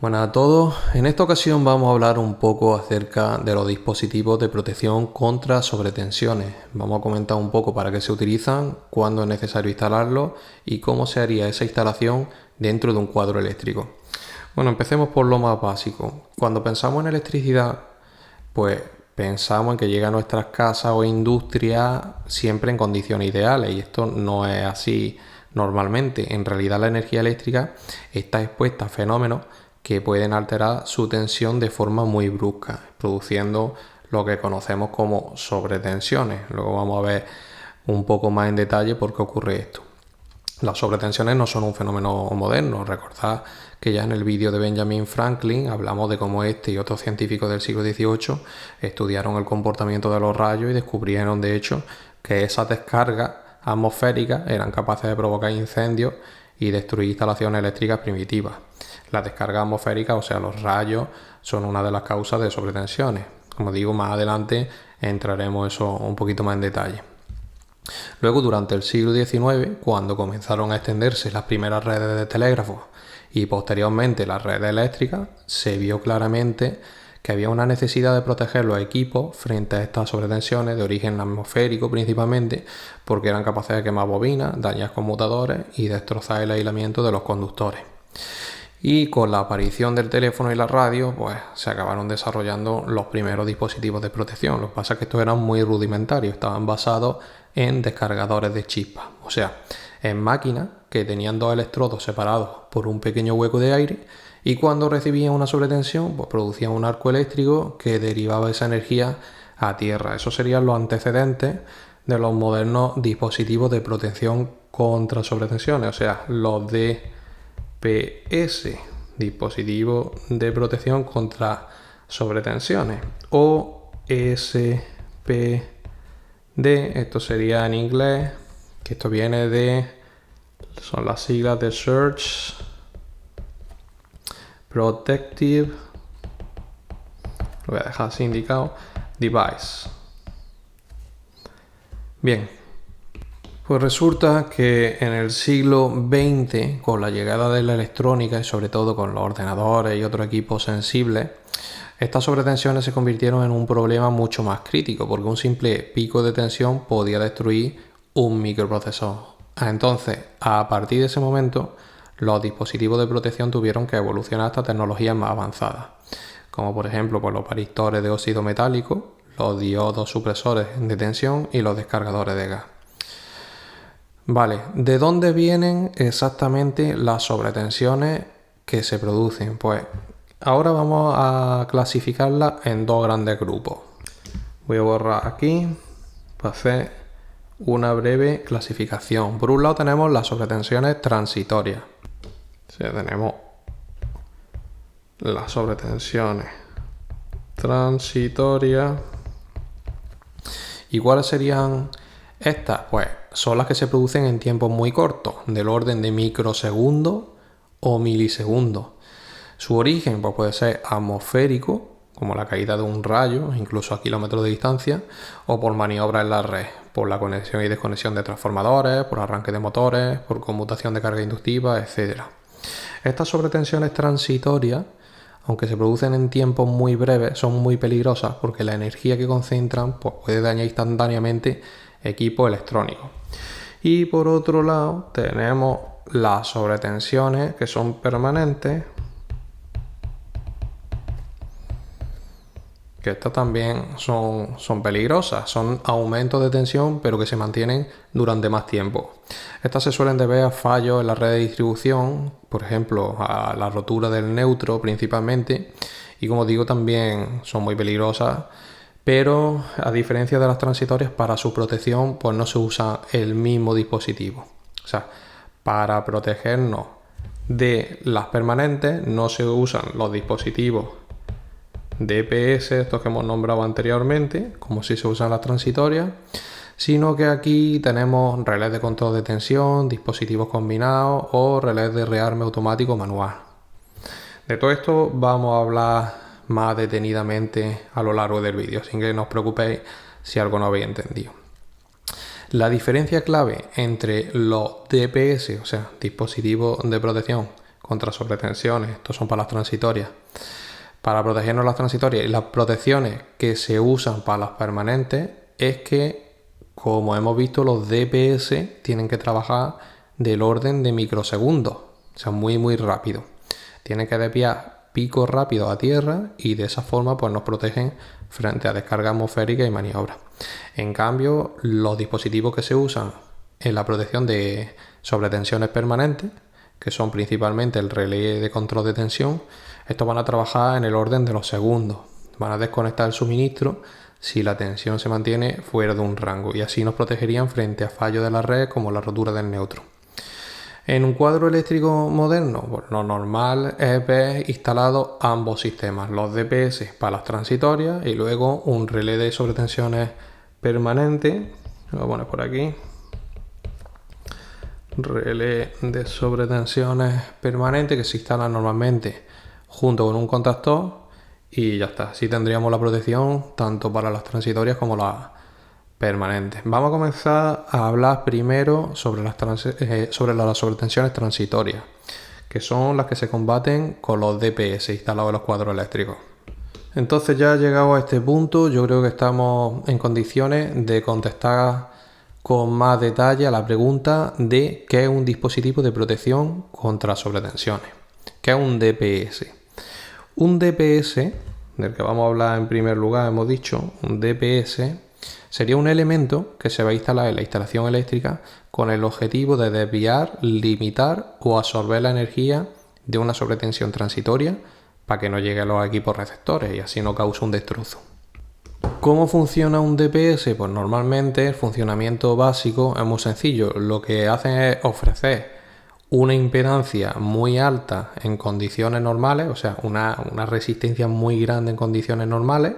Buenas a todos, en esta ocasión vamos a hablar un poco acerca de los dispositivos de protección contra sobretensiones. Vamos a comentar un poco para qué se utilizan, cuándo es necesario instalarlos y cómo se haría esa instalación dentro de un cuadro eléctrico. Bueno, empecemos por lo más básico. Cuando pensamos en electricidad, pues pensamos en que llega a nuestras casas o industrias siempre en condiciones ideales, y esto no es así normalmente. En realidad la energía eléctrica está expuesta a fenómenos que pueden alterar su tensión de forma muy brusca, produciendo lo que conocemos como sobretensiones. Luego vamos a ver un poco más en detalle por qué ocurre esto. Las sobretensiones no son un fenómeno moderno. Recordad que ya en el vídeo de Benjamin Franklin hablamos de cómo este y otros científicos del siglo XVIII estudiaron el comportamiento de los rayos y descubrieron de hecho que esas descargas atmosféricas eran capaces de provocar incendios y destruir instalaciones eléctricas primitivas. Las descargas atmosféricas, o sea, los rayos, son una de las causas de sobretensiones. Como digo, más adelante entraremos eso un poquito más en detalle. Luego, durante el siglo XIX, cuando comenzaron a extenderse las primeras redes de telégrafos y posteriormente las redes eléctricas, se vio claramente que había una necesidad de proteger los equipos frente a estas sobretensiones de origen atmosférico principalmente, porque eran capaces de quemar bobinas, dañar conmutadores y destrozar el aislamiento de los conductores. Y con la aparición del teléfono y la radio, pues se acabaron desarrollando los primeros dispositivos de protección. Lo que pasa es que estos eran muy rudimentarios, estaban basados en descargadores de chispas, o sea, en máquinas que tenían dos electrodos separados por un pequeño hueco de aire, y cuando recibían una sobretensión, pues producían un arco eléctrico que derivaba esa energía a tierra. Esos serían los antecedentes de los modernos dispositivos de protección contra sobretensiones, o sea, los DPS, dispositivo de protección contra sobretensiones, o SPD, esto sería en inglés, que esto viene de, son las siglas de Search Protective, lo voy a dejar así indicado, Device. Bien, pues resulta que en el siglo XX, con la llegada de la electrónica y sobre todo con los ordenadores y otros equipos sensibles, estas sobretensiones se convirtieron en un problema mucho más crítico, porque un simple pico de tensión podía destruir un microprocesor. Entonces, a partir de ese momento, los dispositivos de protección tuvieron que evolucionar hasta tecnologías más avanzadas, como por ejemplo pues los varistores de óxido metálico, los diodos supresores de tensión y los descargadores de gas. Vale, ¿de dónde vienen exactamente las sobretensiones que se producen? Pues ahora vamos a clasificarlas en dos grandes grupos. Voy a borrar aquí para hacer una breve clasificación. Por un lado tenemos las sobretensiones transitorias. O sea, tenemos las sobretensiones transitorias. ¿Y cuáles serían estas? Pues son las que se producen en tiempos muy cortos, del orden de microsegundos o milisegundos. Su origen pues puede ser atmosférico, como la caída de un rayo, incluso a kilómetros de distancia, o por maniobras en la red, por la conexión y desconexión de transformadores, por arranque de motores, por conmutación de carga inductiva, etc. Estas sobretensiones transitorias, aunque se producen en tiempos muy breves, son muy peligrosas porque la energía que concentran pues, puede dañar instantáneamente equipos electrónicos. Y por otro lado tenemos las sobretensiones que son permanentes, que estas también son peligrosas, son aumentos de tensión pero que se mantienen durante más tiempo. Estas se suelen deber a fallos en la red de distribución, por ejemplo a la rotura del neutro principalmente, y como digo también son muy peligrosas, pero a diferencia de las transitorias, para su protección pues no se usa el mismo dispositivo. O sea, para protegernos de las permanentes no se usan los dispositivos DPS, estos que hemos nombrado anteriormente, como si se usan las transitorias, sino que aquí tenemos relés de control de tensión, dispositivos combinados o relés de rearme automático manual. De todo esto vamos a hablar más detenidamente a lo largo del vídeo, sin que no os preocupéis si algo no habéis entendido. La diferencia clave entre los DPS, o sea, dispositivos de protección contra sobretensiones. Estos son para las transitorias. Para protegernos las transitorias y las protecciones que se usan para las permanentes es que, como hemos visto, los DPS tienen que trabajar del orden de microsegundos, o sea, muy rápido. Tienen que desviar picos rápidos a tierra y de esa forma pues nos protegen frente a descarga atmosférica y maniobras. En cambio, los dispositivos que se usan en la protección de sobretensiones permanentes, que son principalmente el relé de control de tensión, estos van a trabajar en el orden de los segundos. Van a desconectar el suministro si la tensión se mantiene fuera de un rango y así nos protegerían frente a fallos de la red como la rotura del neutro. En un cuadro eléctrico moderno, pues lo normal es ver instalados ambos sistemas, los DPS para las transitorias y luego un relé de sobretensiones permanente. Lo voy a poner por aquí. Relé de sobretensiones permanente que se instala normalmente junto con un contactor y ya está. Así tendríamos la protección tanto para las transitorias como las permanentes. Vamos a comenzar a hablar primero sobre las sobretensiones transitorias, que son las que se combaten con los DPS instalados en los cuadros eléctricos. Entonces, ya llegado a este punto, yo creo que estamos en condiciones de contestar con más detalle a la pregunta de qué es un dispositivo de protección contra sobretensiones. ¿Qué es un DPS? Un DPS, del que vamos a hablar en primer lugar, hemos dicho, un DPS sería un elemento que se va a instalar en la instalación eléctrica con el objetivo de desviar, limitar o absorber la energía de una sobretensión transitoria para que no llegue a los equipos receptores y así no cause un destrozo. ¿Cómo funciona un DPS? Pues normalmente el funcionamiento básico es muy sencillo. Lo que hacen es ofrecer una impedancia muy alta en condiciones normales, o sea, una resistencia muy grande en condiciones normales,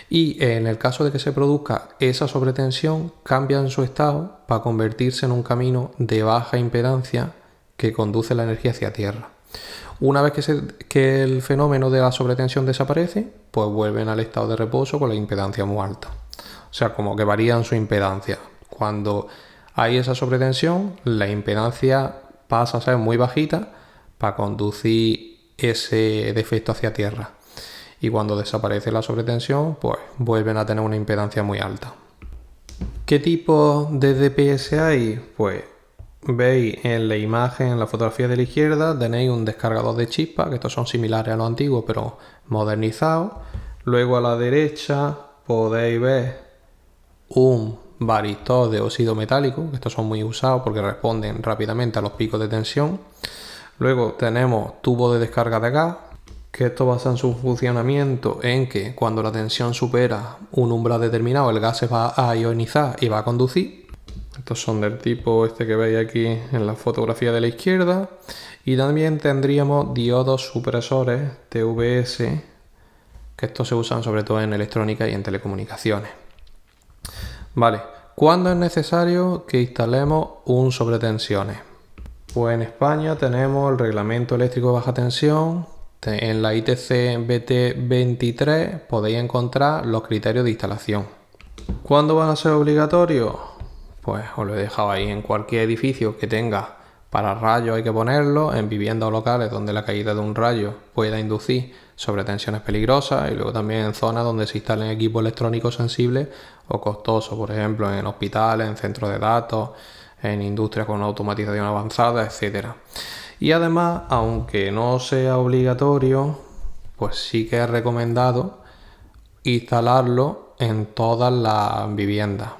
y en el caso de que se produzca esa sobretensión, cambian su estado para convertirse en un camino de baja impedancia que conduce la energía hacia tierra. Una vez que el fenómeno de la sobretensión desaparece, pues vuelven al estado de reposo con la impedancia muy alta. O sea, como que varían su impedancia. Cuando hay esa sobretensión, la impedancia pasa a ser muy bajita para conducir ese defecto hacia tierra. Y cuando desaparece la sobretensión, pues vuelven a tener una impedancia muy alta. ¿Qué tipo de DPS hay? Pues veis en la imagen, en la fotografía de la izquierda, tenéis un descargador de chispas, que estos son similares a los antiguos, pero modernizados. Luego a la derecha podéis ver un varistor de óxido metálico, que estos son muy usados porque responden rápidamente a los picos de tensión. Luego tenemos tubo de descarga de gas, que esto basa en su funcionamiento en que cuando la tensión supera un umbral determinado, el gas se va a ionizar y va a conducir. Estos son del tipo este que veis aquí en la fotografía de la izquierda. Y también tendríamos diodos supresores TVS, que estos se usan sobre todo en electrónica y en telecomunicaciones. Vale, ¿cuándo es necesario que instalemos un sobretensiones? Pues en España tenemos el Reglamento Eléctrico de Baja Tensión. En la ITC BT23 podéis encontrar los criterios de instalación. ¿Cuándo van a ser obligatorios? Pues os lo he dejado ahí. En cualquier edificio que tenga para rayos hay que ponerlo, en viviendas o locales donde la caída de un rayo pueda inducir sobretensiones peligrosas, y luego también en zonas donde se instalen equipos electrónicos sensibles o costosos, por ejemplo en hospitales, en centros de datos, en industrias con automatización avanzada, etcétera. Y además, aunque no sea obligatorio, pues sí que es recomendado instalarlo en todas las viviendas.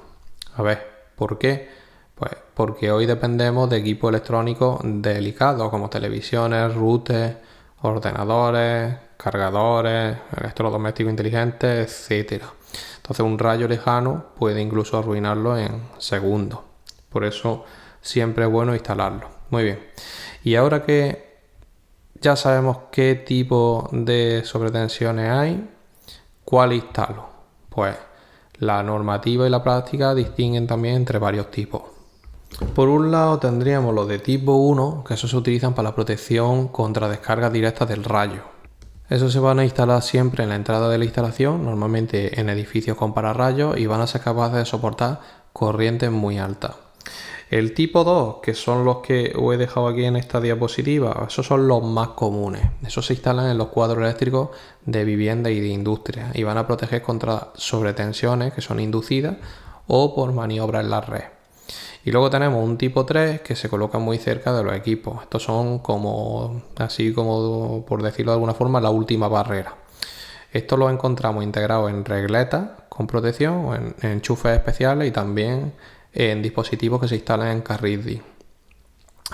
A ver, ¿por qué? Pues porque hoy dependemos de equipos electrónicos delicados como televisiones, routers, ordenadores, cargadores, electrodomésticos inteligentes, etcétera. Entonces un rayo lejano puede incluso arruinarlo en segundos. Por eso siempre es bueno instalarlo. Muy bien. Y ahora que ya sabemos qué tipo de sobretensiones hay, ¿cuál instalo? Pues la normativa y la práctica distinguen también entre varios tipos. Por un lado tendríamos los de tipo 1, que esos se utilizan para la protección contra descargas directas del rayo. Esos se van a instalar siempre en la entrada de la instalación, normalmente en edificios con pararrayos, y van a ser capaces de soportar corrientes muy altas. El tipo 2, que son los que os he dejado aquí en esta diapositiva, esos son los más comunes. Esos se instalan en los cuadros eléctricos de vivienda y de industria y van a proteger contra sobretensiones que son inducidas o por maniobras en la red. Y luego tenemos un tipo 3 que se coloca muy cerca de los equipos. Estos son como, así como por decirlo de alguna forma, la última barrera. Estos los encontramos integrados en regletas con protección, en enchufes especiales y también en dispositivos que se instalan en carril DIN.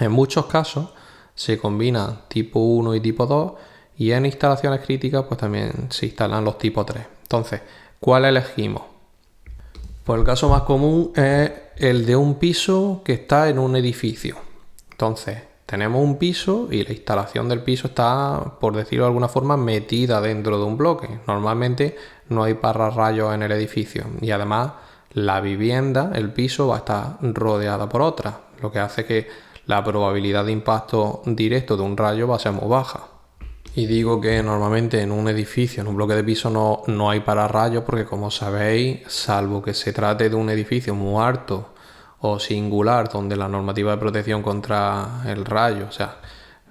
En muchos casos se combinan tipo 1 y tipo 2 y en instalaciones críticas pues también se instalan los tipo 3. Entonces, ¿cuál elegimos? Pues el caso más común es el de un piso que está en un edificio. Entonces, tenemos un piso y la instalación del piso está, por decirlo de alguna forma, metida dentro de un bloque. Normalmente no hay pararrayos en el edificio y además la vivienda, el piso, va a estar rodeada por otra, lo que hace que la probabilidad de impacto directo de un rayo va a ser muy baja. Y digo que normalmente en un edificio, en un bloque de piso, no hay pararrayos porque, como sabéis, salvo que se trate de un edificio muy alto o singular donde la normativa de protección contra el rayo, o sea,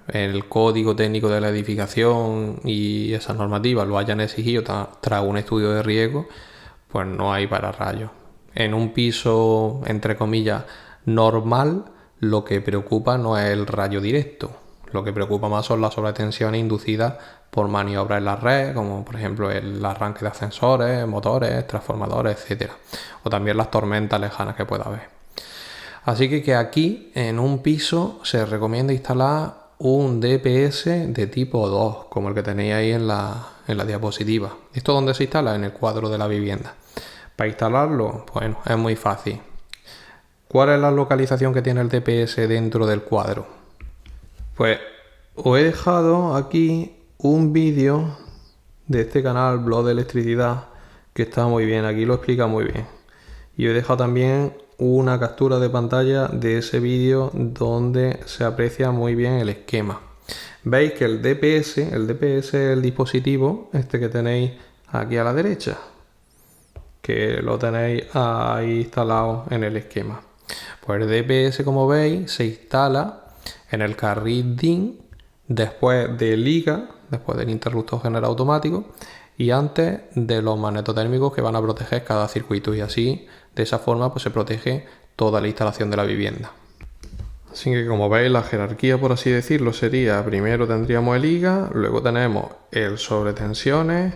el código técnico de la edificación y esas normativas lo hayan exigido tras un estudio de riesgo, pues no hay pararrayos. En un piso, entre comillas, normal, lo que preocupa no es el rayo directo. Lo que preocupa más son las sobretensiones inducidas por maniobras en la red, como por ejemplo el arranque de ascensores, motores, transformadores, etc. O también las tormentas lejanas que pueda haber. Así que aquí en un piso se recomienda instalar un DPS de tipo 2, como el que tenéis ahí en la diapositiva. ¿Esto dónde se instala? En el cuadro de la vivienda. Para instalarlo, bueno, es muy fácil. ¿Cuál es la localización que tiene el DPS dentro del cuadro? Pues os he dejado aquí un vídeo de este canal, Blog de Electricidad, que está muy bien, aquí lo explica muy bien. Y os he dejado también una captura de pantalla de ese vídeo donde se aprecia muy bien el esquema. Veis que el DPS es el dispositivo este que tenéis aquí a la derecha, que lo tenéis ahí instalado en el esquema. Pues el DPS, como veis, se instala en el carril DIN después del IGA, después del interruptor general automático y antes de los magnetotérmicos que van a proteger cada circuito, y así de esa forma pues se protege toda la instalación de la vivienda. Así que, como veis, la jerarquía, por así decirlo, sería: primero tendríamos el IGA, luego tenemos el sobretensiones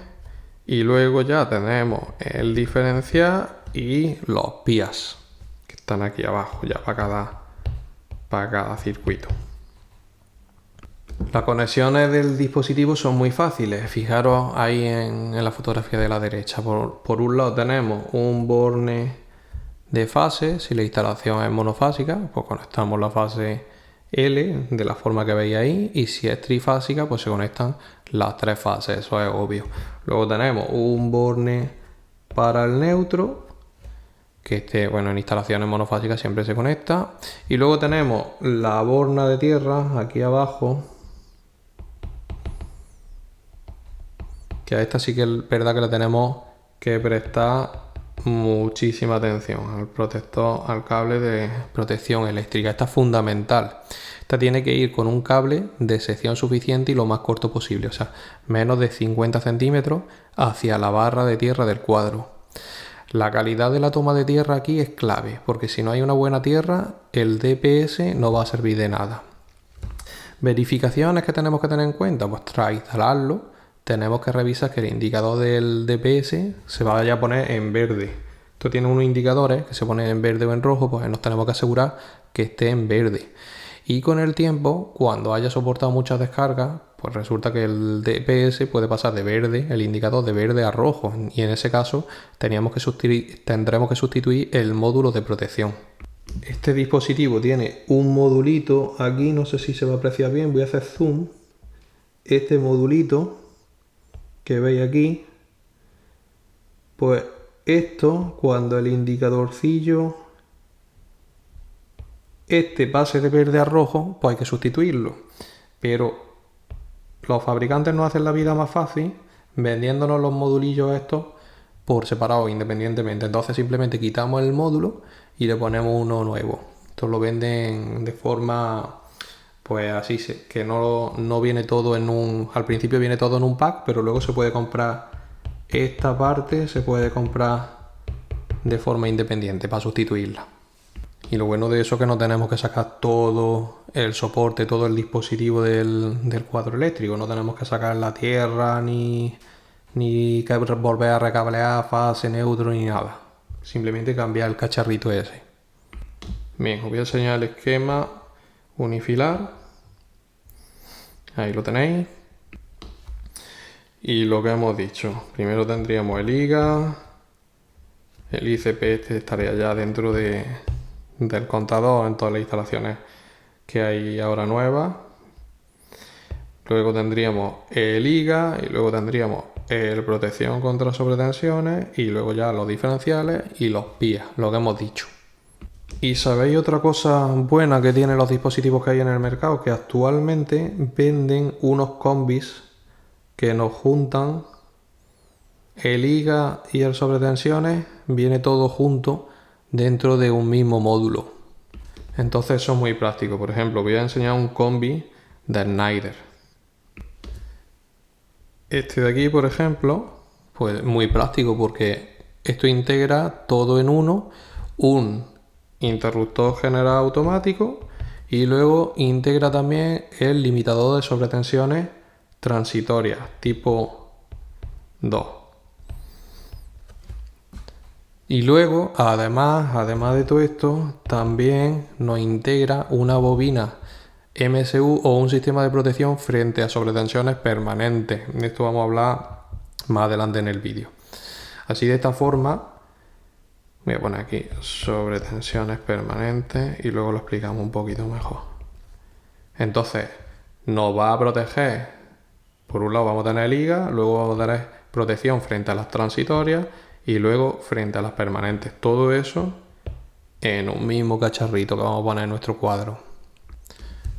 y luego ya tenemos el diferencial y los PIAs que están aquí abajo ya para cada circuito. Las conexiones del dispositivo son muy fáciles. Fijaros ahí en la fotografía de la derecha. Por un lado tenemos un borne de fase. Si la instalación es monofásica, pues conectamos la fase L de la forma que veis ahí, y si es trifásica, pues se conectan las tres fases, eso es obvio. Luego tenemos un borne para el neutro, que en instalaciones monofásicas siempre se conecta, y luego tenemos la borna de tierra aquí abajo, que a esta sí que es verdad que le tenemos que prestar muchísima atención al protector, al cable de protección eléctrica. Esta es fundamental. Esta tiene que ir con un cable de sección suficiente y lo más corto posible, o sea, menos de 50 centímetros hacia la barra de tierra del cuadro. La calidad de la toma de tierra aquí es clave, porque si no hay una buena tierra, el DPS no va a servir de nada. Verificaciones que tenemos que tener en cuenta, pues tras instalarlo, tenemos que revisar que el indicador del DPS se vaya a poner en verde. Esto tiene unos indicadores que se ponen en verde o en rojo, pues nos tenemos que asegurar que esté en verde. Y con el tiempo, cuando haya soportado muchas descargas, pues resulta que el DPS puede pasar de verde, el indicador de verde a rojo, y en ese caso tendremos que sustituir el módulo de protección. Este dispositivo tiene un modulito aquí, no sé si se va a apreciar bien, voy a hacer zoom. Este modulito que veis aquí, pues esto, cuando el indicadorcillo pase de verde a rojo, pues hay que sustituirlo. Pero los fabricantes nos hacen la vida más fácil vendiéndonos los modulillos estos por separado, independientemente. Entonces simplemente quitamos el módulo y le ponemos uno nuevo. Esto lo venden de forma, pues así, que no viene todo en un... Al principio viene todo en un pack, pero luego se puede comprar esta parte, se puede comprar de forma independiente para sustituirla. Y lo bueno de eso es que no tenemos que sacar todo el soporte, todo el dispositivo del cuadro eléctrico. No tenemos que sacar la tierra, ni que volver a recablear fase, neutro, ni nada. Simplemente cambiar el cacharrito ese. Bien, os voy a enseñar el esquema unifilar. Ahí lo tenéis. Y lo que hemos dicho. Primero tendríamos el IGA. El ICP este estaría ya dentro del contador en todas las instalaciones que hay ahora nuevas. Luego tendríamos el IGA y luego tendríamos el protección contra sobretensiones y luego ya los diferenciales y los PIA, lo que hemos dicho. ¿Y sabéis otra cosa buena que tienen los dispositivos que hay en el mercado? Que actualmente venden unos combis que nos juntan el IGA y el sobretensiones, viene todo junto dentro de un mismo módulo. Entonces eso es muy práctico. Por ejemplo, voy a enseñar un combi de Schneider. Este de aquí, por ejemplo, pues muy práctico porque esto integra todo en uno, un interruptor general automático y luego integra también el limitador de sobretensiones transitorias tipo 2. Y luego, además de todo esto, también nos integra una bobina MSU o un sistema de protección frente a sobretensiones permanentes. De esto vamos a hablar más adelante en el vídeo. Así de esta forma, voy a poner aquí sobretensiones permanentes y luego lo explicamos un poquito mejor. Entonces, nos va a proteger, por un lado vamos a tener el IGA, luego vamos a tener protección frente a las transitorias y luego frente a las permanentes. Todo eso en un mismo cacharrito que vamos a poner en nuestro cuadro.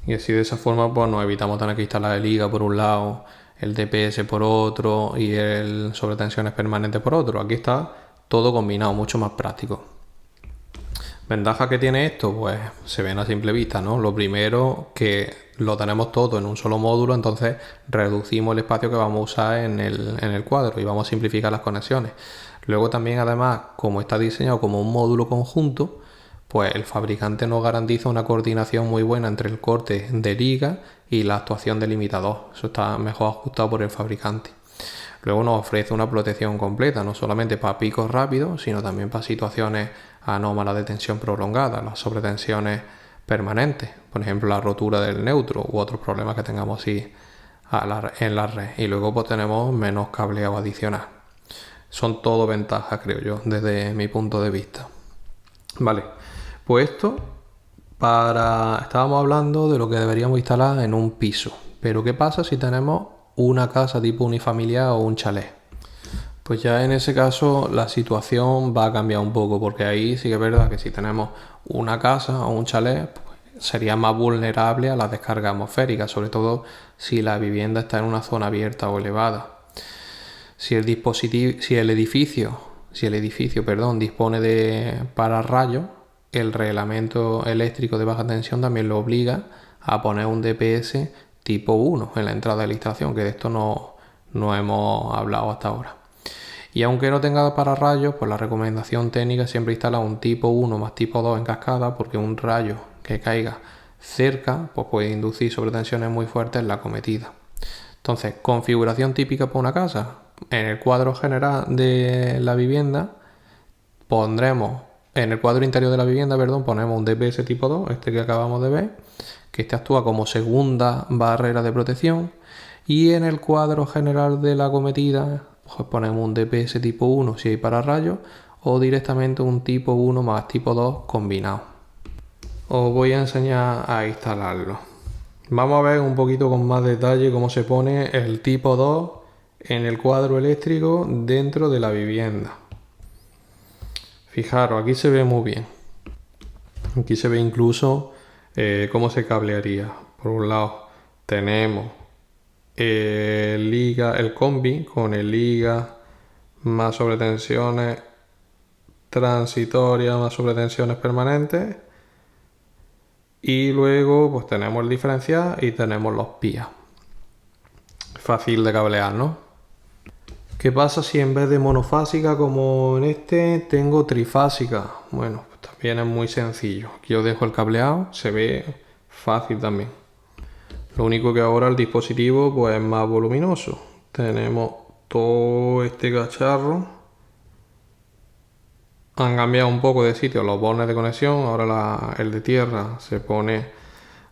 Y así de esa forma pues nos evitamos tener que instalar el IGA por un lado, el DPS por otro y el sobretensiones permanentes por otro. Aquí está todo combinado, mucho más práctico. ¿Ventaja que tiene esto? Pues se ven a simple vista, ¿no? Lo primero, que lo tenemos todo en un solo módulo, entonces reducimos el espacio que vamos a usar en el cuadro y vamos a simplificar las conexiones. Luego también, además, como está diseñado como un módulo conjunto, pues el fabricante nos garantiza una coordinación muy buena entre el corte de liga y la actuación del limitador. Eso está mejor ajustado por el fabricante. Luego nos ofrece una protección completa, no solamente para picos rápidos, sino también para situaciones anómalas de tensión prolongada, las sobretensiones permanentes, por ejemplo la rotura del neutro u otros problemas que tengamos así en la red. Y luego pues tenemos menos cableado adicional. Son todo ventajas, creo yo, desde mi punto de vista. Vale, pues esto estábamos hablando de lo que deberíamos instalar en un piso. Pero ¿qué pasa si tenemos una casa tipo unifamiliar o un chalet? Pues ya en ese caso la situación va a cambiar un poco, porque ahí sí que es verdad que si tenemos una casa o un chalet, pues sería más vulnerable a las descargas atmosféricas, sobre todo si la vivienda está en una zona abierta o elevada. Si el edificio, dispone de pararrayos, el reglamento eléctrico de baja tensión también lo obliga a poner un DPS tipo 1 en la entrada de la instalación, que de esto no hemos hablado hasta ahora. Y aunque no tenga pararrayos, pues la recomendación técnica siempre instala un tipo 1 más tipo 2 en cascada, porque un rayo que caiga cerca pues puede inducir sobretensiones muy fuertes en la acometida. Entonces, configuración típica para una casa. En el cuadro general de la vivienda en el cuadro interior de la vivienda, ponemos un DPS tipo 2, este que acabamos de ver, que este actúa como segunda barrera de protección, y en el cuadro general de la acometida pues ponemos un DPS tipo 1 si hay pararrayos, o directamente un tipo 1 más tipo 2 combinado. Os voy a enseñar a instalarlo. Vamos a ver un poquito con más detalle cómo se pone el tipo 2 en el cuadro eléctrico dentro de la vivienda. Fijaros, aquí se ve muy bien. Aquí se ve incluso cómo se cablearía. Por un lado tenemos el combi con el IGA más sobretensiones transitorias más sobretensiones permanentes. Y luego pues tenemos el diferencial y tenemos los PIA. Fácil de cablear, ¿no? ¿Qué pasa si en vez de monofásica como en este tengo trifásica? Bueno, pues también es muy sencillo. Aquí os dejo el cableado, se ve fácil también. Lo único que ahora el dispositivo pues es más voluminoso. Tenemos todo este cacharro. Han cambiado un poco de sitio los bornes de conexión. Ahora el de tierra se pone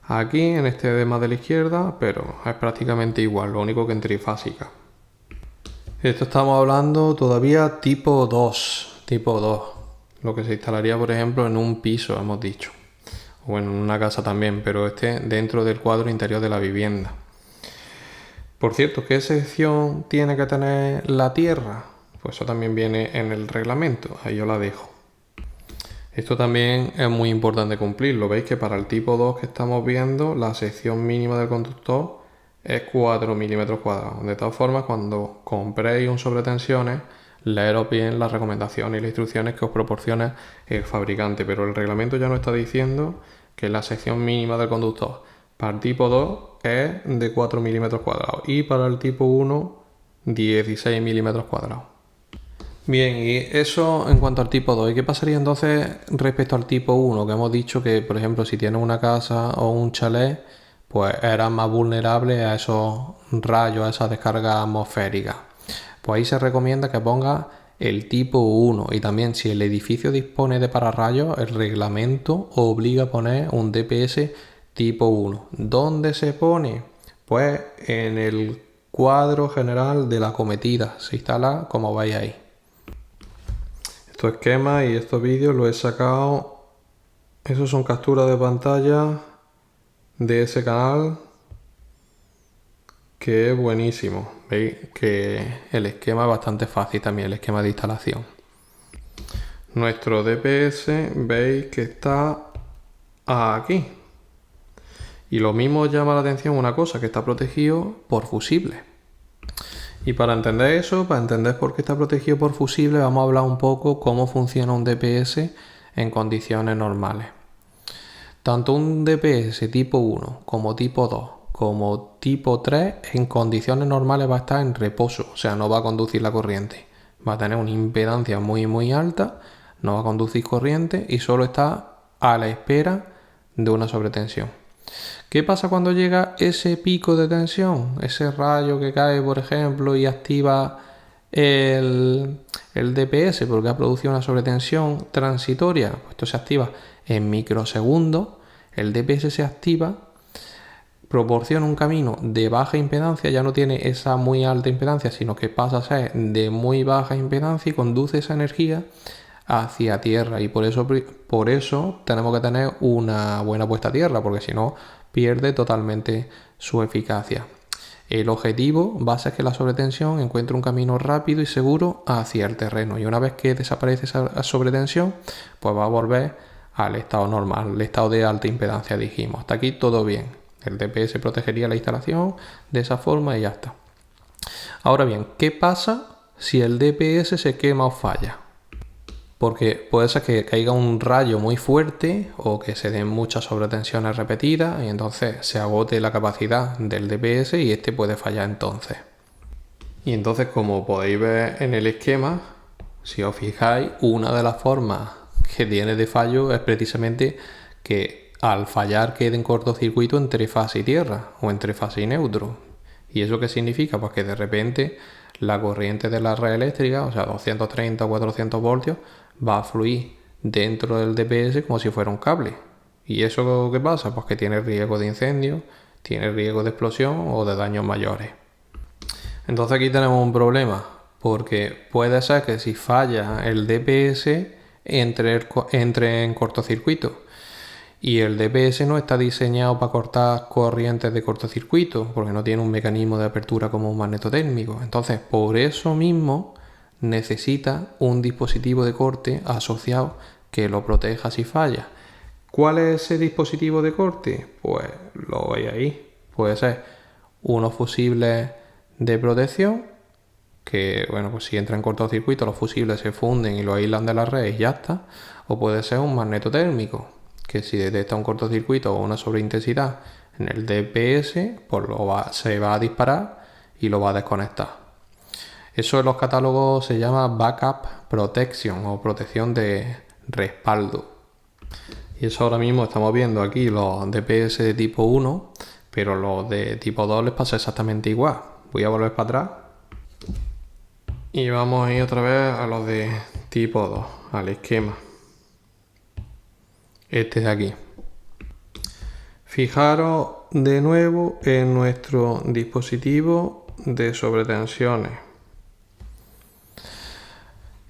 aquí, en este de más de la izquierda, pero es prácticamente igual, lo único que en trifásica. Esto estamos hablando todavía tipo 2, lo que se instalaría por ejemplo en un piso, hemos dicho, o bueno, en una casa también, pero dentro del cuadro interior de la vivienda. Por cierto, ¿qué sección tiene que tener la tierra? Pues eso también viene en el reglamento, ahí yo la dejo. Esto también es muy importante cumplirlo, veis que para el tipo 2 que estamos viendo la sección mínima del conductor es 4 milímetros cuadrados. De todas formas, cuando compréis un sobretensiones, leeros bien las recomendaciones y las instrucciones que os proporciona el fabricante, pero el reglamento ya nos está diciendo que la sección mínima del conductor para el tipo 2 es de 4 milímetros cuadrados y para el tipo 1 16 milímetros cuadrados. Bien, y eso en cuanto al tipo 2. ¿Y qué pasaría entonces respecto al tipo 1? Que hemos dicho que, por ejemplo, si tienes una casa o un chalet, pues eras más vulnerable a esos rayos, a esas descargas atmosféricas. Pues ahí se recomienda que pongas el tipo 1. Y también si el edificio dispone de pararrayos, el reglamento obliga a poner un DPS tipo 1. ¿Dónde se pone? Pues en el cuadro general de la acometida. Se instala como veis ahí. Estos esquemas y estos vídeos los he sacado. Esos son capturas de pantalla de ese canal, que es buenísimo. Veis que el esquema es bastante fácil también, el esquema de instalación. Nuestro DPS veis que está aquí. Y lo mismo llama la atención una cosa, que está protegido por fusibles. Y para entender eso, para entender por qué está protegido por fusibles, vamos a hablar un poco cómo funciona un DPS en condiciones normales. Tanto un DPS tipo 1 como tipo 2 como tipo 3 en condiciones normales va a estar en reposo, o sea, no va a conducir la corriente. Va a tener una impedancia muy alta, no va a conducir corriente y solo está a la espera de una sobretensión. ¿Qué pasa cuando llega ese pico de tensión? Ese rayo que cae, por ejemplo, y activa el DPS porque ha producido una sobretensión transitoria. Pues esto se activa en microsegundos. El DPS se activa, proporciona un camino de baja impedancia, ya no tiene esa muy alta impedancia, sino que pasa a ser de muy baja impedancia y conduce esa energía hacia tierra. Y por eso tenemos que tener una buena puesta a tierra, porque si no pierde totalmente su eficacia. El objetivo va a ser que la sobretensión encuentre un camino rápido y seguro hacia el terreno, y una vez que desaparece esa sobretensión, pues va a volver al estado normal, el estado de alta impedancia, dijimos. Hasta aquí todo bien. El DPS protegería la instalación de esa forma y ya está. Ahora bien, ¿qué pasa si el DPS se quema o falla? Porque puede ser que caiga un rayo muy fuerte o que se den muchas sobretensiones repetidas y entonces se agote la capacidad del DPS y este puede fallar entonces. Y entonces, como podéis ver en el esquema, si os fijáis, una de las formas que tiene de fallo es precisamente que al fallar quede en cortocircuito entre fase y tierra o entre fase y neutro. ¿Y eso qué significa? Pues que de repente la corriente de la red eléctrica, o sea 230 o 400 voltios, va a fluir dentro del DPS como si fuera un cable. ¿Y eso qué pasa? Pues que tiene riesgo de incendio, tiene riesgo de explosión o de daños mayores. Entonces aquí tenemos un problema, porque puede ser que si falla el DPS entre en cortocircuito. Y el DPS no está diseñado para cortar corrientes de cortocircuito, porque no tiene un mecanismo de apertura como un magnetotérmico. Entonces, por eso mismo, necesita un dispositivo de corte asociado que lo proteja si falla. ¿Cuál es ese dispositivo de corte? Pues lo veis ahí. Puede ser unos fusibles de protección, que bueno, pues si entra en cortocircuito los fusibles se funden y lo aíslan de la red y ya está. O puede ser un magnetotérmico, que si detecta un cortocircuito o una sobreintensidad en el DPS, pues se va a disparar y lo va a desconectar. Eso en los catálogos se llama Backup Protection o protección de respaldo. Y eso ahora mismo estamos viendo aquí los DPS de tipo 1, pero los de tipo 2 les pasa exactamente igual. Voy a volver para atrás. Y vamos a ir otra vez a los de tipo 2, al esquema. Este de aquí. Fijaros de nuevo en nuestro dispositivo de sobretensiones.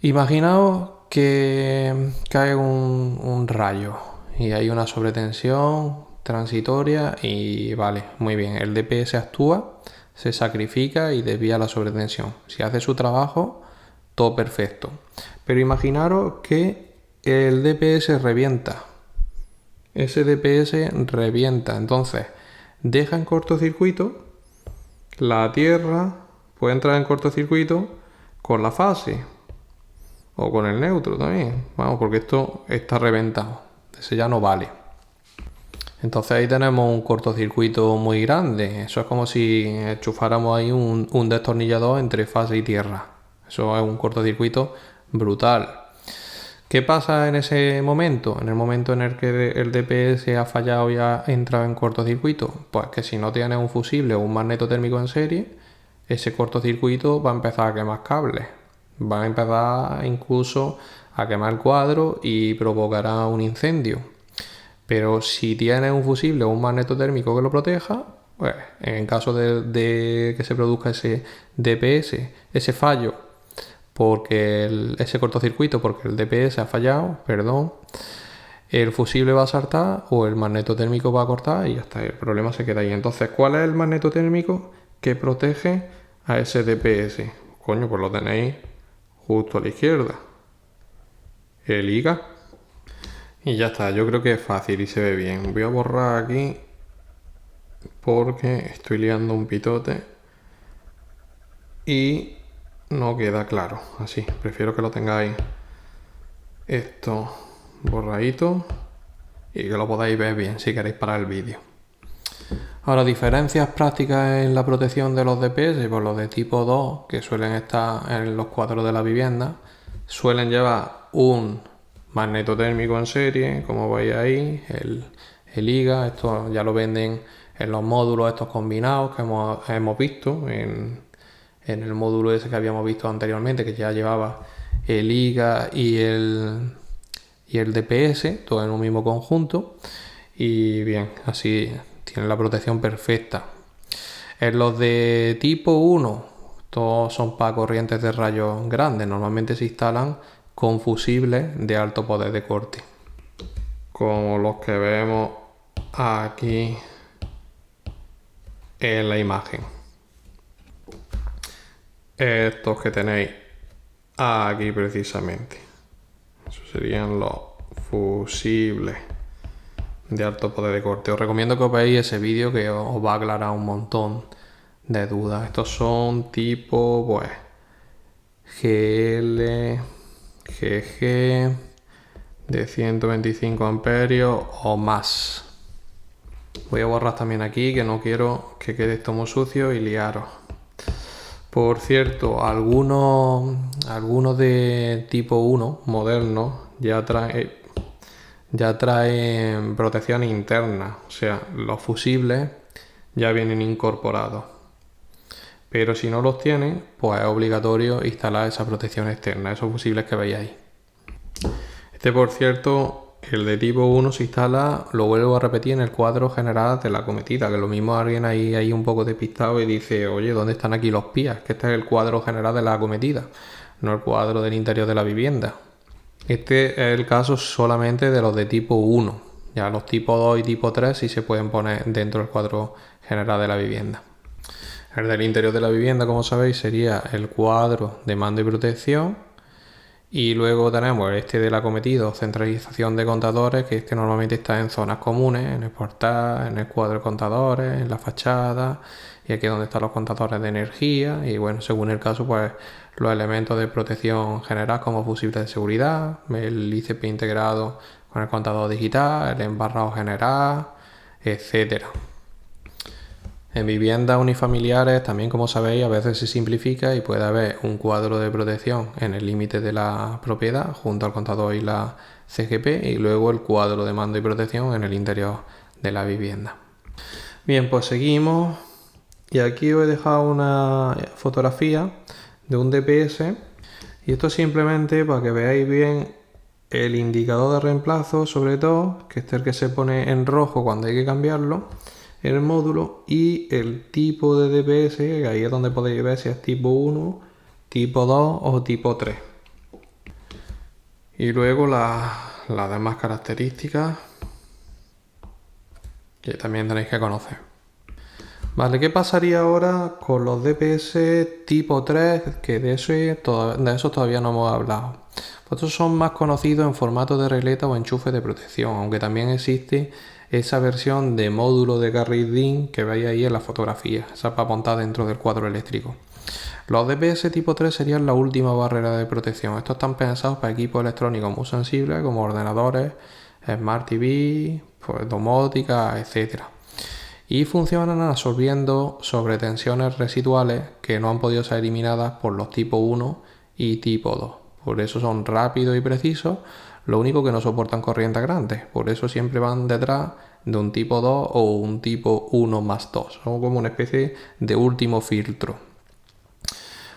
Imaginaos que cae un rayo y hay una sobretensión transitoria y vale, muy bien, el DPS actúa, se sacrifica y desvía la sobretensión. Si hace su trabajo, todo perfecto. Pero imaginaros que el DPS revienta. Ese DPS revienta, entonces deja en cortocircuito, la Tierra puede entrar en cortocircuito con la fase o con el neutro también, vamos, porque esto está reventado, ese ya no vale. Entonces ahí tenemos un cortocircuito muy grande, eso es como si enchufáramos ahí un destornillador entre fase y Tierra, eso es un cortocircuito brutal. ¿Qué pasa en ese momento? En el momento en el que el DPS ha fallado y ha entrado en cortocircuito, pues que si no tienes un fusible o un magnetotérmico en serie, ese cortocircuito va a empezar a quemar cables, va a empezar incluso a quemar el cuadro y provocará un incendio. Pero si tienes un fusible o un magnetotérmico que lo proteja, pues en caso de que se produzca ese DPS, ese fallo, porque ese cortocircuito, porque el DPS ha fallado, perdón, el fusible va a saltar o el magnetotérmico va a cortar y ya está, el problema se queda ahí. Entonces, ¿cuál es el magnetotérmico que protege a ese DPS? Coño, pues lo tenéis justo a la izquierda. El IGA. Y ya está, yo creo que es fácil y se ve bien. Voy a borrar aquí porque estoy liando un pitote y no queda claro. Así, prefiero que lo tengáis esto borradito y que lo podáis ver bien si queréis parar el vídeo. Ahora, diferencias prácticas en la protección de los DPS, pues los de tipo 2, que suelen estar en los cuadros de la vivienda, suelen llevar un magnetotérmico en serie, como veis ahí, el IGA, esto ya lo venden en los módulos estos combinados que hemos visto en el módulo ese que habíamos visto anteriormente, que ya llevaba el IGA y el DPS, todo en un mismo conjunto. Y bien, así tienen la protección perfecta. En los de tipo 1, todos son para corrientes de rayos grandes. Normalmente se instalan con fusibles de alto poder de corte, como los que vemos aquí en la imagen. Estos que tenéis aquí precisamente. Esos serían los fusibles de alto poder de corte. Os recomiendo que os veáis ese vídeo que os va a aclarar un montón de dudas. Estos son tipo, pues, GL, GG de 125 amperios o más. Voy a borrar también aquí, que no quiero que quede esto muy sucio y liaros. Por cierto, algunos de tipo 1 modernos ya traen protección interna, o sea, los fusibles ya vienen incorporados. Pero si no los tienen, pues es obligatorio instalar esa protección externa, esos fusibles que veis ahí. Este, por cierto, el de tipo 1 se instala, lo vuelvo a repetir, en el cuadro general de la acometida, que lo mismo alguien ahí un poco despistado y dice, oye, ¿dónde están aquí los PIAs? Que este es el cuadro general de la acometida, no el cuadro del interior de la vivienda. Este es el caso solamente de los de tipo 1. Ya los tipo 2 y tipo 3 sí se pueden poner dentro del cuadro general de la vivienda. El del interior de la vivienda, como sabéis, sería el cuadro de mando y protección. Y luego tenemos este del acometido, centralización de contadores, que este normalmente está en zonas comunes, en el portal, en el cuadro de contadores, en la fachada, y aquí es donde están los contadores de energía, y bueno, según el caso, pues los elementos de protección general como fusibles de seguridad, el ICP integrado con el contador digital, el embarrado general, etcétera. En viviendas unifamiliares también, como sabéis, a veces se simplifica y puede haber un cuadro de protección en el límite de la propiedad junto al contador y la CGP, y luego el cuadro de mando y protección en el interior de la vivienda. Bien, pues seguimos, y aquí os he dejado una fotografía de un DPS, y esto es simplemente para que veáis bien el indicador de reemplazo, sobre todo, que este es el que se pone en rojo cuando hay que cambiarlo, el módulo, y el tipo de DPS, que ahí es donde podéis ver si es tipo 1, tipo 2 o tipo 3. Y luego las demás características que también tenéis que conocer. Vale, ¿qué pasaría ahora con los DPS tipo 3? Que de eso todavía no hemos hablado. Pues estos son más conocidos en formato de regleta o enchufe de protección, aunque también existe esa versión de módulo de carril DIN que veis ahí en la fotografía, esa para montar dentro del cuadro eléctrico. Los DPS tipo 3 serían la última barrera de protección. Estos están pensados para equipos electrónicos muy sensibles como ordenadores, Smart TV, pues, domótica, etcétera. Y funcionan absorbiendo sobretensiones residuales que no han podido ser eliminadas por los tipo 1 y tipo 2. Por eso son rápidos y precisos, lo único que no soportan corrientes grandes. Por eso siempre van detrás de un tipo 2 o un tipo 1 más 2. Son como una especie de último filtro.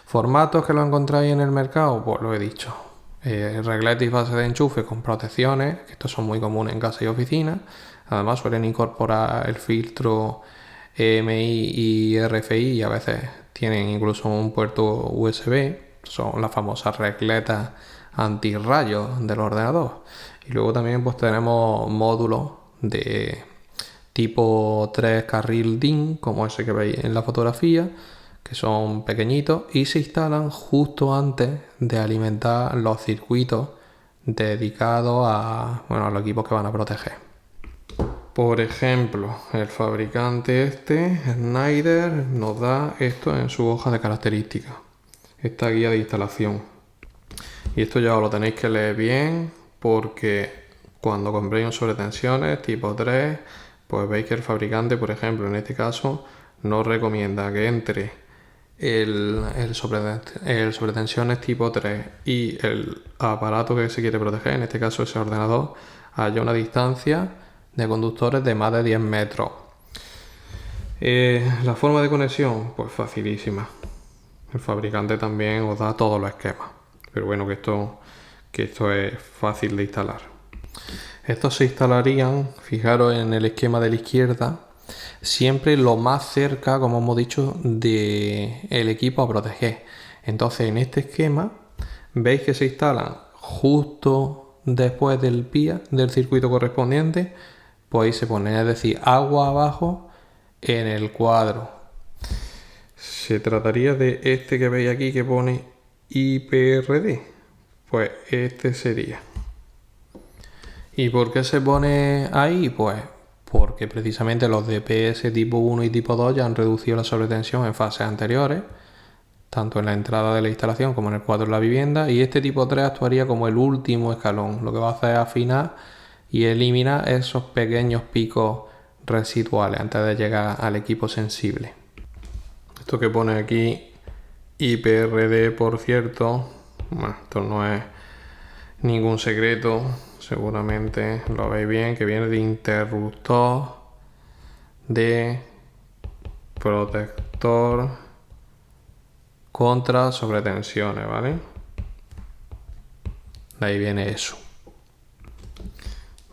Formatos que lo encontráis en el mercado, pues lo he dicho. Regletes y fases de enchufe con protecciones, que estos son muy comunes en casa y oficina. Además suelen incorporar el filtro EMI y RFI, y a veces tienen incluso un puerto USB. Son las famosas regletas antirrayos del ordenador. Y luego también pues tenemos módulos de tipo 3 carril DIN, como ese que veis en la fotografía, que son pequeñitos y se instalan justo antes de alimentar los circuitos dedicados a los equipos que van a proteger. Por ejemplo, el fabricante Schneider, nos da esto en su hoja de características, esta guía de instalación. Y esto ya os lo tenéis que leer bien, porque cuando compréis un sobretensiones tipo 3, pues veis que el fabricante, por ejemplo, en este caso, no recomienda que entre el sobretensiones tipo 3 y el aparato que se quiere proteger, en este caso ese ordenador, haya una distancia de conductores de más de 10 metros. La forma de conexión, pues facilísima. El fabricante también os da todos los esquemas, pero bueno, que esto es fácil de instalar. Estos se instalarían, fijaros en el esquema de la izquierda, siempre lo más cerca, como hemos dicho, del equipo a proteger. Entonces en este esquema veis que se instalan justo después del PIA, del circuito correspondiente, pues ahí se pone, es decir, agua abajo en el cuadro. Se trataría de este que veis aquí que pone IPRD, pues este sería. ¿Y por qué se pone ahí? Pues porque precisamente los DPS tipo 1 y tipo 2 ya han reducido la sobretensión en fases anteriores, tanto en la entrada de la instalación como en el cuadro de la vivienda, y este tipo 3 actuaría como el último escalón. Lo que va a hacer es afinar y eliminar esos pequeños picos residuales antes de llegar al equipo sensible. Esto que pone aquí IPRD, por cierto, bueno, esto no es ningún secreto, seguramente lo veis bien, que viene de interruptor de protector contra sobretensiones, ¿vale? De ahí viene eso.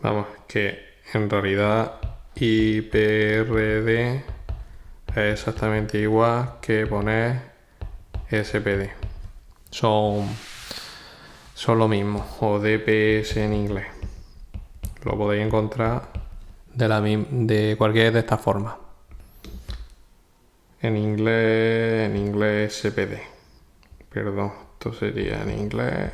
Vamos, que en realidad IPRD es exactamente igual que poner SPD. Son lo mismo, o DPS en inglés. Lo podéis encontrar de cualquier de estas formas. En inglés SPD. Perdón, esto sería en inglés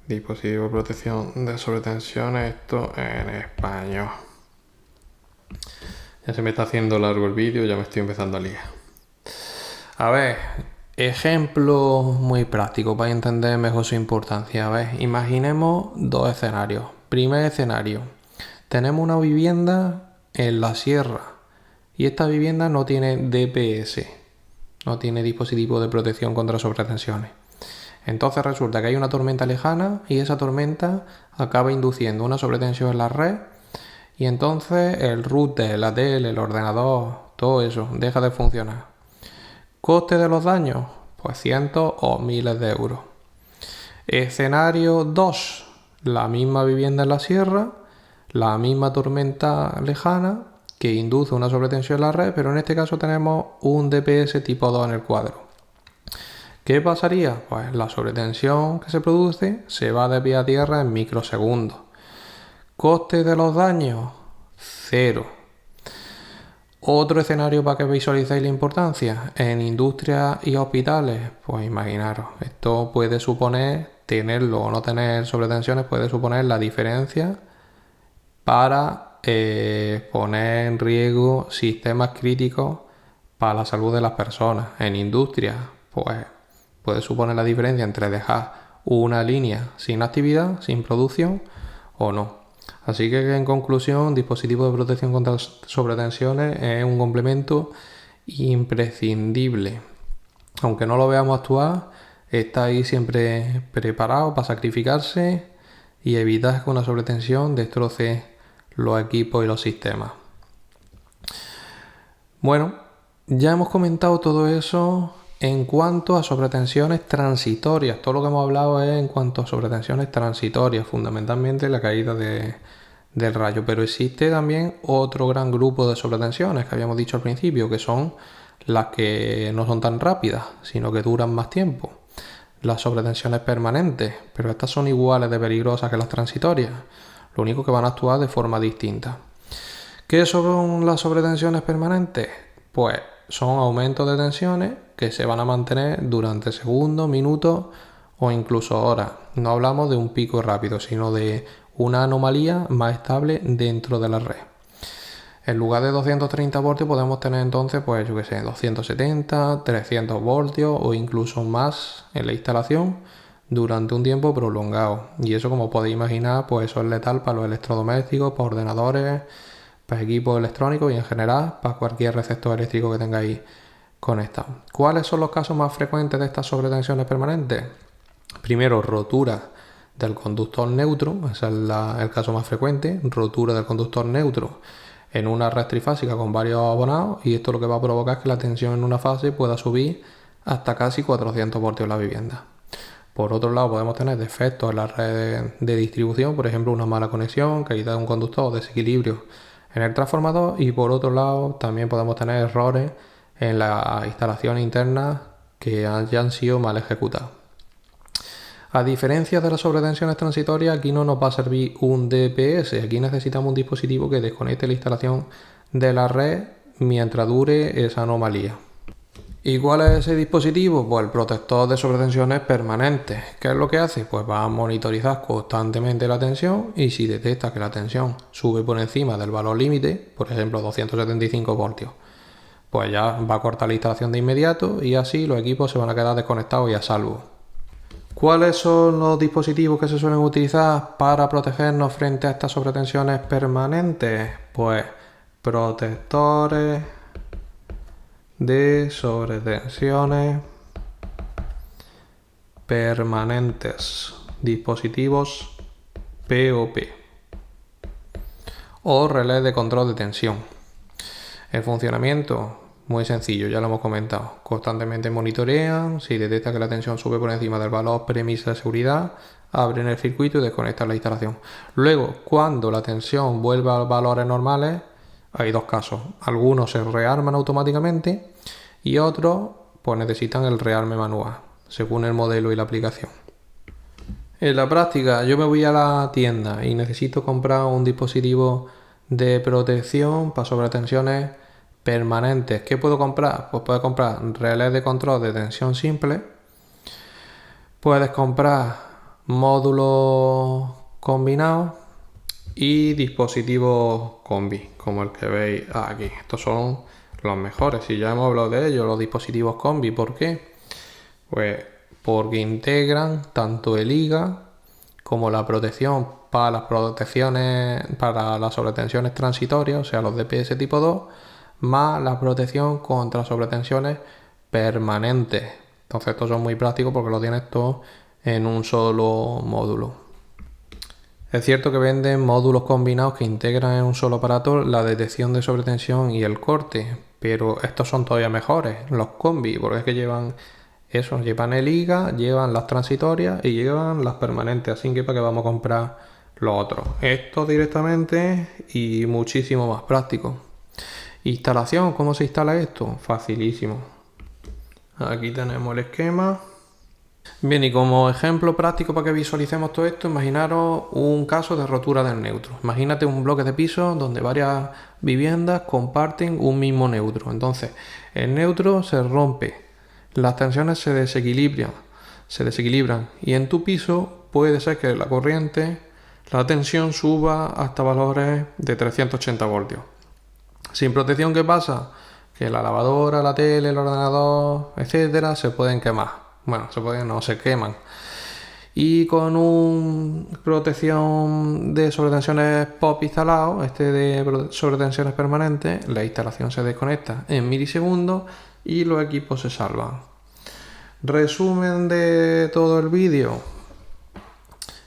Dispositivo de protección de sobretensiones, esto en español. Ya se me está haciendo largo el vídeo, ya me estoy empezando a liar. A ver, ejemplo muy práctico para entender mejor su importancia. A ver, imaginemos dos escenarios. Primer escenario, tenemos una vivienda en la sierra y esta vivienda no tiene DPS, no tiene dispositivo de protección contra sobretensiones. Entonces resulta que hay una tormenta lejana y esa tormenta acaba induciendo una sobretensión en la red y entonces el router, la tele, el ordenador, todo eso deja de funcionar. ¿Coste de los daños? Pues cientos o miles de euros. Escenario 2. La misma vivienda en la sierra, la misma tormenta lejana que induce una sobretensión en la red, pero en este caso tenemos un DPS tipo 2 en el cuadro. ¿Qué pasaría? Pues la sobretensión que se produce se va de pie a tierra en microsegundos. ¿Coste de los daños? 0. Otro escenario para que visualicéis la importancia. En industrias y hospitales, pues imaginaros, esto puede suponer, tenerlo o no tener sobretensiones, puede suponer la diferencia para poner en riesgo sistemas críticos para la salud de las personas. En industrias, pues puede suponer la diferencia entre dejar una línea sin actividad, sin producción o no. Así que en conclusión, dispositivo de protección contra sobretensiones es un complemento imprescindible. Aunque no lo veamos actuar, está ahí siempre preparado para sacrificarse y evitar que una sobretensión destroce los equipos y los sistemas. Bueno, ya hemos comentado todo eso en cuanto a sobretensiones transitorias. Todo lo que hemos hablado es en cuanto a sobretensiones transitorias, fundamentalmente la caída del rayo. Pero existe también otro gran grupo de sobretensiones que habíamos dicho al principio, que son las que no son tan rápidas, sino que duran más tiempo. Las sobretensiones permanentes, pero estas son iguales de peligrosas que las transitorias, lo único que van a actuar de forma distinta. ¿Qué son las sobretensiones permanentes? Pues son aumentos de tensiones que se van a mantener durante segundos, minutos o incluso horas. No hablamos de un pico rápido, sino de una anomalía más estable dentro de la red. En lugar de 230 voltios podemos tener entonces, pues yo que sé, 270, 300 voltios o incluso más en la instalación durante un tiempo prolongado. Y eso, como podéis imaginar, pues eso es letal para los electrodomésticos, para ordenadores, para equipos electrónicos y en general para cualquier receptor eléctrico que tengáis conectado. ¿Cuáles son los casos más frecuentes de estas sobretensiones permanentes? Primero, rotura del conductor neutro, ese es el caso más frecuente, rotura del conductor neutro en una red trifásica con varios abonados, y esto lo que va a provocar es que la tensión en una fase pueda subir hasta casi 400 voltios en la vivienda. Por otro lado, podemos tener defectos en la red de distribución, por ejemplo, una mala conexión, caída de un conductor, desequilibrio en el transformador, y por otro lado también podemos tener errores en la instalación interna que hayan sido mal ejecutadas. A diferencia de las sobretensiones transitorias, aquí no nos va a servir un DPS, aquí necesitamos un dispositivo que desconecte la instalación de la red mientras dure esa anomalía. ¿Y cuál es ese dispositivo? Pues el protector de sobretensiones permanentes. ¿Qué es lo que hace? Pues va a monitorizar constantemente la tensión y si detecta que la tensión sube por encima del valor límite, por ejemplo 275 voltios, pues ya va a cortar la instalación de inmediato y así los equipos se van a quedar desconectados y a salvo. ¿Cuáles son los dispositivos que se suelen utilizar para protegernos frente a estas sobretensiones permanentes? Pues protectores de sobretensiones permanentes, dispositivos POP o relés de control de tensión. El funcionamiento, muy sencillo, ya lo hemos comentado. Constantemente monitorean, si detecta que la tensión sube por encima del valor premisa de seguridad, abren el circuito y desconectan la instalación. Luego, cuando la tensión vuelva a valores normales, hay dos casos. Algunos se rearman automáticamente y otros pues necesitan el rearme manual, según el modelo y la aplicación. En la práctica, yo me voy a la tienda y necesito comprar un dispositivo de protección para sobretensiones permanentes. ¿Qué puedo comprar? Pues puedes comprar relés de control de tensión simple, puedes comprar módulos combinados y dispositivos combi, como el que veis aquí. Estos son los mejores, y ya hemos hablado de ellos, los dispositivos combi. ¿Por qué? Pues porque integran tanto el IGA como la protección para las protecciones, para las sobretensiones transitorias, o sea, los DPS tipo 2, más la protección contra sobretensiones permanentes. Entonces estos son muy prácticos porque lo tienes todo en un solo módulo. Es cierto que venden módulos combinados que integran en un solo aparato la detección de sobretensión y el corte, pero estos son todavía mejores, los combi, porque es que llevan eso, llevan el IGA, llevan las transitorias y llevan las permanentes, así que para qué vamos a comprar los otros. Esto directamente y muchísimo más práctico. Instalación, ¿cómo se instala esto? Facilísimo. Aquí tenemos el esquema. Bien, y como ejemplo práctico para que visualicemos todo esto, imaginaros un caso de rotura del neutro. Imagínate un bloque de piso donde varias viviendas comparten un mismo neutro. Entonces, el neutro se rompe, las tensiones se desequilibran y en tu piso puede ser que la corriente, la tensión suba hasta valores de 380 voltios. Sin protección, ¿qué pasa? Que la lavadora, la tele, el ordenador, etcétera, se pueden quemar. Bueno, no se queman. Y con una protección de sobretensiones POP instalado, de sobretensiones permanentes, la instalación se desconecta en milisegundos y los equipos se salvan. Resumen de todo el vídeo.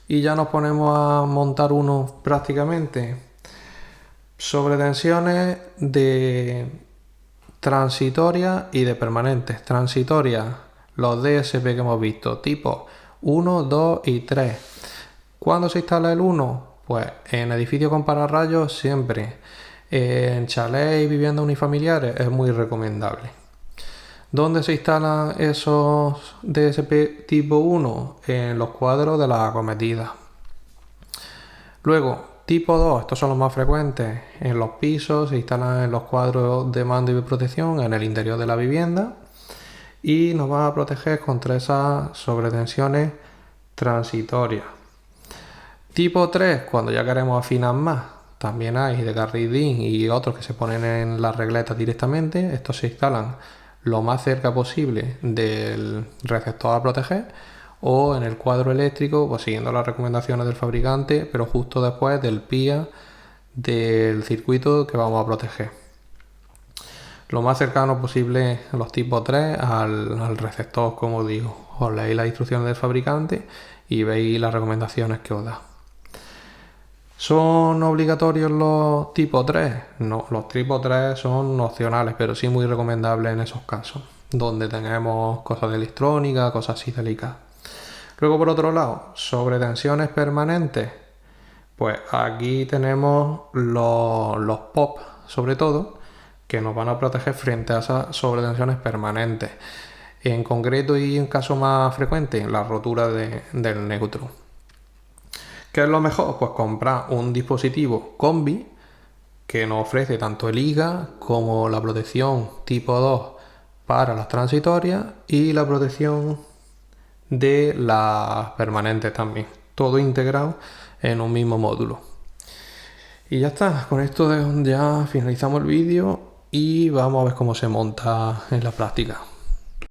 Y ya nos ponemos a montar uno prácticamente. Sobretensiones de transitorias y de permanentes. Transitorias, los DSP que hemos visto, tipo 1, 2 y 3. ¿Cuándo se instala el 1? Pues en edificios con pararrayos siempre. En chalés y viviendas unifamiliares es muy recomendable. ¿Dónde se instalan esos DSP tipo 1? En los cuadros de la acometida. Luego, tipo 2, estos son los más frecuentes. En los pisos se instalan en los cuadros de mando y protección en el interior de la vivienda y nos van a proteger contra esas sobretensiones transitorias. Tipo 3, cuando ya queremos afinar más, también hay de Garridin y otros que se ponen en las regletas directamente. Estos se instalan lo más cerca posible del receptor a proteger o en el cuadro eléctrico, pues siguiendo las recomendaciones del fabricante, pero justo después del PIA del circuito que vamos a proteger. Lo más cercano posible los tipo 3 al receptor, como digo. Os leéis las instrucciones del fabricante y veis las recomendaciones que os da. ¿Son obligatorios los tipo 3? No, los tipo 3 son opcionales, pero sí muy recomendables en esos casos, donde tenemos cosas de electrónica, cosas así delicadas. Luego, por otro lado, sobretensiones permanentes. Pues aquí tenemos los POP, sobre todo, que nos van a proteger frente a esas sobretensiones permanentes. En concreto y en caso más frecuente, la rotura del neutro. ¿Qué es lo mejor? Pues comprar un dispositivo combi que nos ofrece tanto el IGA como la protección tipo 2 para las transitorias y la protección de las permanentes también. Todo integrado en un mismo módulo. Y ya está, con esto ya finalizamos el vídeo y vamos a ver cómo se monta en la práctica.